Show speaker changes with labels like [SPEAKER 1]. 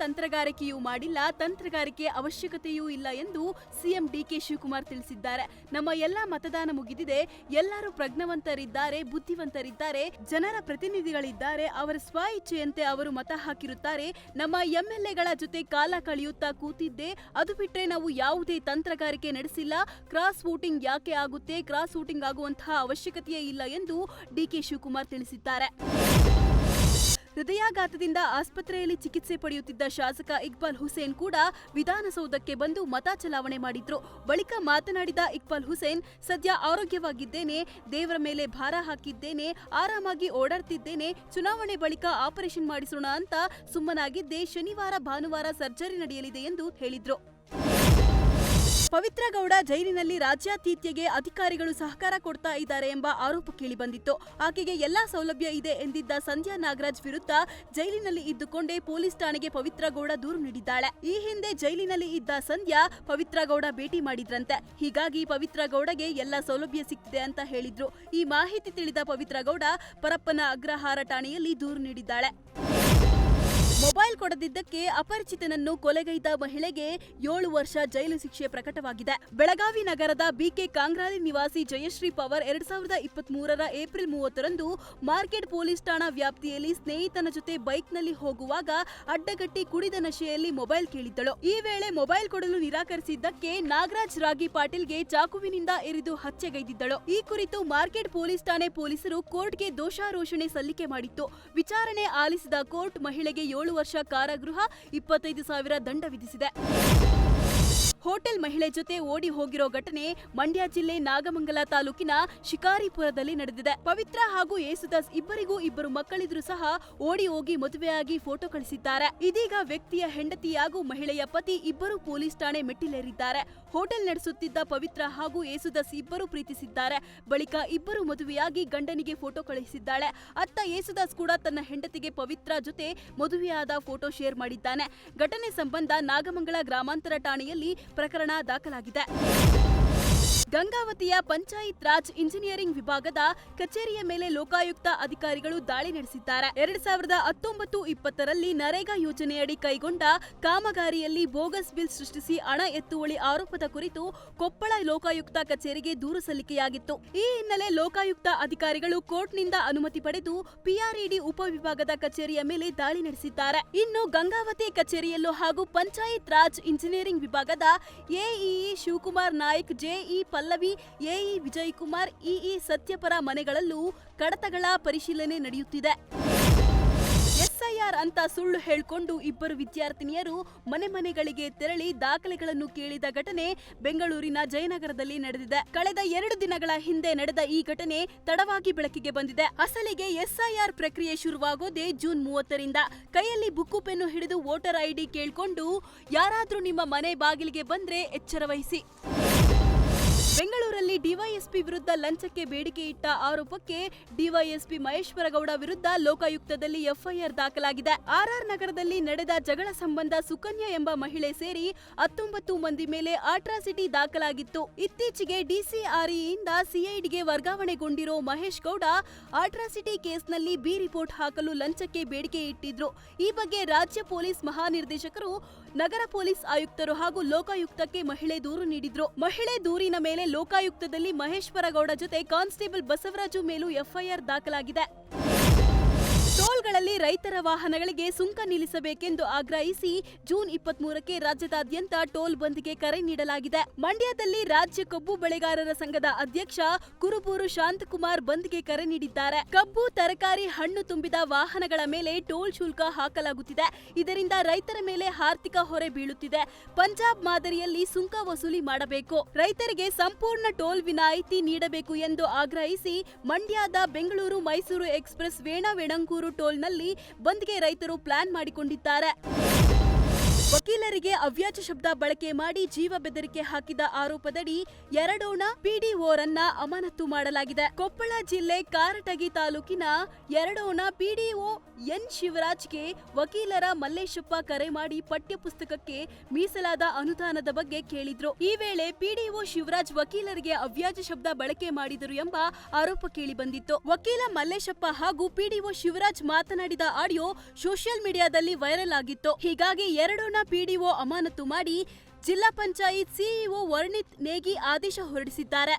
[SPEAKER 1] ತಂತ್ರಗಾರಿಕೆಯೂ ಮಾಡಿಲ್ಲ, ತಂತ್ರಗಾರಿಕೆ ಅವಶ್ಯಕತೆಯೂ ಇಲ್ಲ ಎಂದು ಸಿಎಂ ಡಿಕೆ ಶಿವಕುಮಾರ್ ತಿಳಿಸಿದ್ದಾರೆ. ನಮ್ಮ ಎಲ್ಲಾ ಮತದಾನ ಮುಗಿದಿದೆ, ಎಲ್ಲರೂ ಪ್ರಜ್ಞಾವಂತರಿದ್ದಾರೆ, ಬುದ್ಧಿವಂತರಿದ್ದಾರೆ, ಜನರ ಪ್ರತಿನಿಧಿಗಳಿದ್ದಾರೆ, ಅವರ ಸ್ವ ಇಚ್ಛೆಯಂತೆ ಅವರು ಮತ ಹಾಕಿರುತ್ತಾರೆ. ನಮ್ಮ ಎಂಎಲ್ಎಗಳ ಜೊತೆ ಕಾಲ ಕಳೆಯುತ್ತಾ ಕೂತಿದ್ದೆ, ಅದು ಬಿಟ್ರೆ ನಾವು ಯಾವುದೇ ತಂತ್ರಗಾರಿಕೆ ನಡೆಸಿಲ್ಲ. ಕ್ರಾಸ್ ವೋಟಿಂಗ್ ಯಾಕೆ ಆಗುತ್ತೆ? ಕ್ರಾಸ್ ವೋಟಿಂಗ್ ಆಗುವಂತಹ ಅವಶ್ಯಕತೆಯೇ ಇಲ್ಲ ಎಂದು ಡಿಕೆ ಶಿವಕುಮಾರ್ ತಿಳಿಸಿದ್ದಾರೆ. ಹೃದಯಾಘಾತದಿಂದ ಆಸ್ಪತ್ರೆಯಲ್ಲಿ ಚಿಕಿತ್ಸೆ ಪಡೆಯುತ್ತಿದ್ದ ಶಾಸಕ ಇಕ್ಬಾಲ್ ಹುಸೇನ್ ಕೂಡ ವಿಧಾನಸೌಧಕ್ಕೆ ಬಂದು ಮತ ಚಲಾವಣೆ ಮಾಡಿದ್ರು. ಬಳಿಕ ಮಾತನಾಡಿದ ಇಕ್ಬಾಲ್ ಹುಸೇನ್, ಸದ್ಯ ಆರೋಗ್ಯವಾಗಿದ್ದೇನೆ, ದೇವರ ಮೇಲೆ ಭಾರ ಹಾಕಿದ್ದೇನೆ, ಆರಾಮಾಗಿ ಓಡಾಡ್ತಿದ್ದೇನೆ, ಚುನಾವಣೆ ಬಳಿಕ ಆಪರೇಷನ್ ಮಾಡಿಸೋಣ ಅಂತ ಸುಮ್ಮನಾಗಿದ್ದೆ, ಶನಿವಾರ ಭಾನುವಾರ ಸರ್ಜರಿ ನಡೆಯಲಿದೆ ಎಂದು ಹೇಳಿದ್ರು. ಪವಿತ್ರ ಗೌಡ ಜೈಲಿನಲ್ಲಿ ರಾಜ್ಯಾತೀತ್ಯಗೆ ಅಧಿಕಾರಿಗಳು ಸಹಕಾರ ಕೊಡ್ತಾ ಇದ್ದಾರೆ ಎಂಬ ಆರೋಪ ಕೇಳಿಬಂದಿತ್ತು. ಆಕೆಗೆ ಎಲ್ಲಾ ಸೌಲಭ್ಯ ಇದೆ ಎಂದಿದ್ದ ಸಂಧ್ಯಾ ನಾಗರಾಜ್ ವಿರುದ್ಧ ಜೈಲಿನಲ್ಲಿ ಇದ್ದುಕೊಂಡೇ ಪೊಲೀಸ್ ಠಾಣೆಗೆ ಪವಿತ್ರ ಗೌಡ ದೂರು ನೀಡಿದ್ದಾಳೆ. ಈ ಹಿಂದೆ ಜೈಲಿನಲ್ಲಿ ಇದ್ದ ಸಂಧ್ಯಾ ಪವಿತ್ರ ಗೌಡ ಭೇಟಿ ಮಾಡಿದ್ರಂತೆ. ಹೀಗಾಗಿ ಪವಿತ್ರ ಗೌಡಗೆ ಎಲ್ಲಾ ಸೌಲಭ್ಯ ಸಿಕ್ತಿದೆ ಅಂತ ಹೇಳಿದ್ರು. ಈ ಮಾಹಿತಿ ತಿಳಿದ ಪವಿತ್ರ ಗೌಡ ಪರಪ್ಪನ ಅಗ್ರಹಾರ ಠಾಣೆಯಲ್ಲಿ ದೂರು ನೀಡಿದ್ದಾಳೆ. ಮೊಬೈಲ್ ಕೊಡದಿದ್ದಕ್ಕೆ ಅಪರಿಚಿತನನ್ನು ಕೊಲೆಗೈದ ಮಹಿಳೆಗೆ 7 ವರ್ಷ ಜೈಲು ಶಿಕ್ಷೆ ಪ್ರಕಟವಾಗಿದೆ. ಬೆಳಗಾವಿ ನಗರದ ಬಿಕೆ ಕಾಂಗ್ರಾಲಿ ನಿವಾಸಿ ಜಯಶ್ರೀ ಪವರ್ 2023ರ ಏಪ್ರಿಲ್ 30ರಂದು ಮಾರ್ಕೆಟ್ ಪೊಲೀಸ್ ಠಾಣಾ ವ್ಯಾಪ್ತಿಯಲ್ಲಿ ಸ್ನೇಹಿತನ ಜೊತೆ ಬೈಕ್ನಲ್ಲಿ ಹೋಗುವಾಗ ಅಡ್ಡಗಟ್ಟಿ ಕುಡಿದ ನಶೆಯಲ್ಲಿ ಮೊಬೈಲ್ ಕೇಳಿದ್ದಳು. ಈ ವೇಳೆ ಮೊಬೈಲ್ ಕೊಡಲು ನಿರಾಕರಿಸಿದ್ದಕ್ಕೆ ನಾಗರಾಜ್ ರಾಗಿ ಪಾಟೀಲ್ಗೆ ಚಾಕುವಿನಿಂದ ಇರಿದು ಹತ್ಯೆಗೈದಿದ್ದಳು. ಈ ಕುರಿತು ಮಾರ್ಕೆಟ್ ಪೊಲೀಸ್ ಠಾಣೆ ಪೊಲೀಸರು ಕೋರ್ಟ್ಗೆ ದೋಷಾರೋಪಣೆ ಸಲ್ಲಿಕೆ ಮಾಡಿತ್ತು. ವಿಚಾರಣೆ ಆಲಿಸಿದ ಕೋರ್ಟ್ ಮಹಿಳೆಗೆ 7 ವರ್ಷ ಕಾರಾಗೃಹ, 25,000 ದಂಡ ವಿಧಿಸಿದೆ. ಹೋಟೆಲ್ ಮಹಿಳೆ ಜೊತೆ ಓಡಿ ಹೋಗಿರೋ ಘಟನೆ ಮಂಡ್ಯ ಜಿಲ್ಲೆ ನಾಗಮಂಗಲ ತಾಲೂಕಿನ ಶಿಕಾರಿಪುರದಲ್ಲಿ ನಡೆದಿದೆ. ಪವಿತ್ರ ಹಾಗೂ ಯೇಸುದಾಸ್ ಇಬ್ಬರಿಗೂ 2 ಮಕ್ಕಳಿದ್ರು ಸಹ ಓಡಿ ಹೋಗಿ ಮದುವೆಯಾಗಿ ಫೋಟೋ ಕಳಿಸಿದ್ದಾರೆ. ಇದೀಗ ವ್ಯಕ್ತಿಯ ಹೆಂಡತಿ ಹಾಗೂ ಮಹಿಳೆಯ ಪತಿ ಇಬ್ಬರು ಪೊಲೀಸ್ ಠಾಣೆ ಮೆಟ್ಟಿಲೇರಿದ್ದಾರೆ. ಹೋಟೆಲ್ ನಡೆಸುತ್ತಿದ್ದ ಪವಿತ್ರ ಹಾಗೂ ಯೇಸುದಾಸ್ ಇಬ್ಬರು ಪ್ರೀತಿಸಿದ್ದಾರೆ. ಬಳಿಕ ಇಬ್ಬರು ಮದುವೆಯಾಗಿ ಗಂಡನಿಗೆ ಫೋಟೋ ಕಳುಹಿಸಿದ್ದಾಳೆ. ಅತ್ತ ಯೇಸುದಾಸ್ ಕೂಡ ತನ್ನ ಹೆಂಡತಿಗೆ ಪವಿತ್ರ ಜೊತೆ ಮದುವೆಯಾದ ಫೋಟೋ ಶೇರ್ ಮಾಡಿದ್ದಾನೆ. ಘಟನೆ ಸಂಬಂಧ ನಾಗಮಂಗಲ ಗ್ರಾಮಾಂತರ ಠಾಣೆಯಲ್ಲಿ ಪ್ರಕರಣ ದಾಖಲಾಗಿದೆ. ಗಂಗಾವತಿಯ ಪಂಚಾಯತ್ ರಾಜ್ ಇಂಜಿನಿಯರಿಂಗ್ ವಿಭಾಗದ ಕಚೇರಿಯ ಮೇಲೆ ಲೋಕಾಯುಕ್ತ ಅಧಿಕಾರಿಗಳು ದಾಳಿ ನಡೆಸಿದ್ದಾರೆ. 2019-20ರಲ್ಲಿ ನರೇಗಾ ಯೋಜನೆಯಡಿ ಕೈಗೊಂಡ ಕಾಮಗಾರಿಯಲ್ಲಿ ಬೋಗಸ್ ಬಿಲ್ ಸೃಷ್ಟಿಸಿ ಹಣ ಎತ್ತುವಳಿ ಆರೋಪದ ಕುರಿತು ಕೊಪ್ಪಳ ಲೋಕಾಯುಕ್ತ ಕಚೇರಿಗೆ ದೂರು ಸಲ್ಲಿಕೆಯಾಗಿತ್ತು. ಈ ಹಿನ್ನೆಲೆ ಲೋಕಾಯುಕ್ತ ಅಧಿಕಾರಿಗಳು ಕೋರ್ಟ್ನಿಂದ ಅನುಮತಿ ಪಡೆದು ಪಿಆರ್ಇಡಿ ಉಪವಿಭಾಗದ ಕಚೇರಿಯ ಮೇಲೆ ದಾಳಿ ನಡೆಸಿದ್ದಾರೆ. ಇನ್ನು ಗಂಗಾವತಿ ಕಚೇರಿಯಲ್ಲೂ ಹಾಗೂ ಪಂಚಾಯತ್ ರಾಜ್ ಇಂಜಿನಿಯರಿಂಗ್ ವಿಭಾಗದ AEE Shivakumar Nayak, JE Pallavi, AE Vijayakumar, EE Satyapara ಮನೆಗಳಲ್ಲೂ ಕಡತಗಳ ಪರಿಶೀಲನೆ ನಡೆಯುತ್ತಿದೆ. ಎಸ್ಐಆರ್ ಅಂತ ಸುಳ್ಳು ಹೇಳ್ಕೊಂಡು ಇಬ್ಬರು ವಿದ್ಯಾರ್ಥಿನಿಯರು ಮನೆಗಳಿಗೆ ತೆರಳಿ ದಾಖಲೆಗಳನ್ನು ಕೇಳಿದ ಘಟನೆ ಬೆಂಗಳೂರಿನ ಜಯನಗರದಲ್ಲಿ ನಡೆದಿದೆ. ಕಳೆದ 2 ದಿನಗಳ ಹಿಂದೆ ನಡೆದ ಈ ಘಟನೆ ತಡವಾಗಿ ಬೆಳಕಿಗೆ ಬಂದಿದೆ. ಅಸಲಿಗೆ ಎಸ್ಐಆರ್ ಪ್ರಕ್ರಿಯೆ ಶುರುವಾಗೋದೇ ಜೂನ್ 30ರಿಂದ. ಕೈಯಲ್ಲಿ ಬುಕ್ಕು ಪೆನ್ನು ಹಿಡಿದು ವೋಟರ್ ಐಡಿ ಕೇಳ್ಕೊಂಡು ಯಾರಾದ್ರೂ ನಿಮ್ಮ ಮನೆ ಬಾಗಿಲಿಗೆ ಬಂದ್ರೆ ಎಚ್ಚರ ವಹಿಸಿ. ಬೆಂಗಳೂರಲ್ಲಿ ಡಿವೈಎಸ್ಪಿ ವಿರುದ್ಧ ಲಂಚಕ್ಕೆ ಬೇಡಿಕೆ ಇಟ್ಟ ಆರೋಪಕ್ಕೆ ಡಿವೈಎಸ್ಪಿ ಮಹೇಶ್ವರಗೌಡ ವಿರುದ್ಧ ಲೋಕಾಯುಕ್ತದಲ್ಲಿ ಎಫ್ಐಆರ್ ದಾಖಲಾಗಿದೆ. ಆರ್ಆರ್ ನಗರದಲ್ಲಿ ನಡೆದ ಜಗಳ ಸಂಬಂಧ ಸುಕನ್ಯಾ ಎಂಬ ಮಹಿಳೆ ಸೇರಿ 19 ಮಂದಿ ಮೇಲೆ ಅಟ್ರಾಸಿಟಿ ದಾಖಲಾಗಿತ್ತು. ಇತ್ತೀಚೆಗೆ ಡಿಸಿಆರ್ಇಯಿಂದ ಸಿಐಡಿಗೆ ವರ್ಗಾವಣೆಗೊಂಡಿರೋ ಮಹೇಶ್ ಗೌಡ ಅಟ್ರಾಸಿಟಿ ಕೇಸ್ನಲ್ಲಿ ಬಿ ರಿಪೋರ್ಟ್ ಹಾಕಲು ಲಂಚಕ್ಕೆ ಬೇಡಿಕೆ ಇಟ್ಟಿದ್ರು. ಈ ಬಗ್ಗೆ ರಾಜ್ಯ ಪೊಲೀಸ್ ಮಹಾನಿರ್ದೇಶಕರು, ನಗರ ಪೊಲೀಸ್ ಆಯುಕ್ತರು ಹಾಗೂ ಲೋಕಾಯುಕ್ತಕ್ಕೆ ಮಹಿಳೆ ದೂರು ನೀಡಿದ್ರು. ಮಹಿಳೆ ದೂರಿನ ಮೇಲೆ ಲೋಕಾಯುಕ್ತದಲ್ಲಿ ಮಹೇಶ್ವರಗೌಡ ಜೊತೆ ಕಾನ್ಸ್ಟೇಬಲ್ ಬಸವರಾಜು ಮೇಲೂ ಎಫ್ಐಆರ್ ದಾಖಲಾಗಿದೆ. ಟೋಲ್ಗಳಲ್ಲಿ ರೈತರ ವಾಹನಗಳಿಗೆ ಸುಂಕ ನಿಲ್ಲಿಸಬೇಕೆಂದು ಆಗ್ರಹಿಸಿ ಜೂನ್ 23ಕ್ಕೆ ರಾಜ್ಯದಾದ್ಯಂತ ಟೋಲ್ ಬಂದ್ಗೆ ಕರೆ ನೀಡಲಾಗಿದೆ. ಮಂಡ್ಯದಲ್ಲಿ ರಾಜ್ಯ ಕಬ್ಬು ಬೆಳೆಗಾರರ ಸಂಘದ ಅಧ್ಯಕ್ಷ ಕುರುಬೂರು ಶಾಂತಕುಮಾರ್ ಬಂದ್ಗೆ ಕರೆ ನೀಡಿದ್ದಾರೆ. ಕಬ್ಬು, ತರಕಾರಿ, ಹಣ್ಣು ತುಂಬಿದ ವಾಹನಗಳ ಮೇಲೆ ಟೋಲ್ ಶುಲ್ಕ ಹಾಕಲಾಗುತ್ತಿದೆ. ಇದರಿಂದ ರೈತರ ಮೇಲೆ ಆರ್ಥಿಕ ಹೊರೆ ಬೀಳುತ್ತಿದೆ. ಪಂಜಾಬ್ ಮಾದರಿಯಲ್ಲಿ ಸುಂಕ ವಸೂಲಿ ಮಾಡಬೇಕು, ರೈತರಿಗೆ ಸಂಪೂರ್ಣ ಟೋಲ್ ವಿನಾಯಿತಿ ನೀಡಬೇಕು ಎಂದು ಆಗ್ರಹಿಸಿ ಮಂಡ್ಯದ ಬೆಂಗಳೂರು ಮೈಸೂರು ಎಕ್ಸ್‌ಪ್ರೆಸ್ ವೇಣಾವೆಣಂಕೂರು ಟೋಲ್ನಲ್ಲಿ ಬಂದ್ಗೆ ರೈತರು ಪ್ಲಾನ್ ಮಾಡಿಕೊಂಡಿದ್ದಾರೆ. ವಕೀಲರಿಗೆ ಅವ್ಯಾಜ ಶಬ್ದ ಬಳಕೆ ಮಾಡಿ ಜೀವ ಬೆದರಿಕೆ ಹಾಕಿದ ಆರೋಪದಡಿ ಯರಡೋಣ ಪಿಡಿಒರನ್ನ ಅಮಾನತು ಮಾಡಲಾಗಿದೆ. ಕೊಪ್ಪಳ ಜಿಲ್ಲೆ ಕಾರಟಗಿ ತಾಲೂಕಿನ ಯರಡೋಣ ಪಿಡಿಒ ಎನ್ ಶಿವರಾಜ್ಗೆ ವಕೀಲರ ಮಲ್ಲೇಶಪ್ಪ ಕರೆ ಮಾಡಿ ಪಠ್ಯ ಪುಸ್ತಕಕ್ಕೆ ಮೀಸಲಾದ ಅನುದಾನದ ಬಗ್ಗೆ ಕೇಳಿದ್ರು. ಈ ವೇಳೆ ಪಿಡಿಒ ಶಿವರಾಜ್ ವಕೀಲರಿಗೆ ಅವ್ಯಾಜ ಶಬ್ದ ಬಳಕೆ ಮಾಡಿದರು ಎಂಬ ಆರೋಪ ಕೇಳಿಬಂದಿತ್ತು. ವಕೀಲ ಮಲ್ಲೇಶಪ್ಪ ಹಾಗೂ ಪಿಡಿಒ ಶಿವರಾಜ್ ಮಾತನಾಡಿದ ಆಡಿಯೋ ಸೋಷಿಯಲ್ ಮೀಡಿಯಾದಲ್ಲಿ ವೈರಲ್ ಆಗಿತ್ತು. ಹೀಗಾಗಿ ಯರಡೋಣ ಪಿಡಿಒ ಅಮಾನತು ಮಾಡಿ ಜಿಲ್ಲಾ ಪಂಚಾಯತ್ ಸಿಇಒ ವರ್ಣಿತ್ ನೇಗಿ ಆದೇಶ ಹೊರಡಿಸಿದ್ದಾರೆ.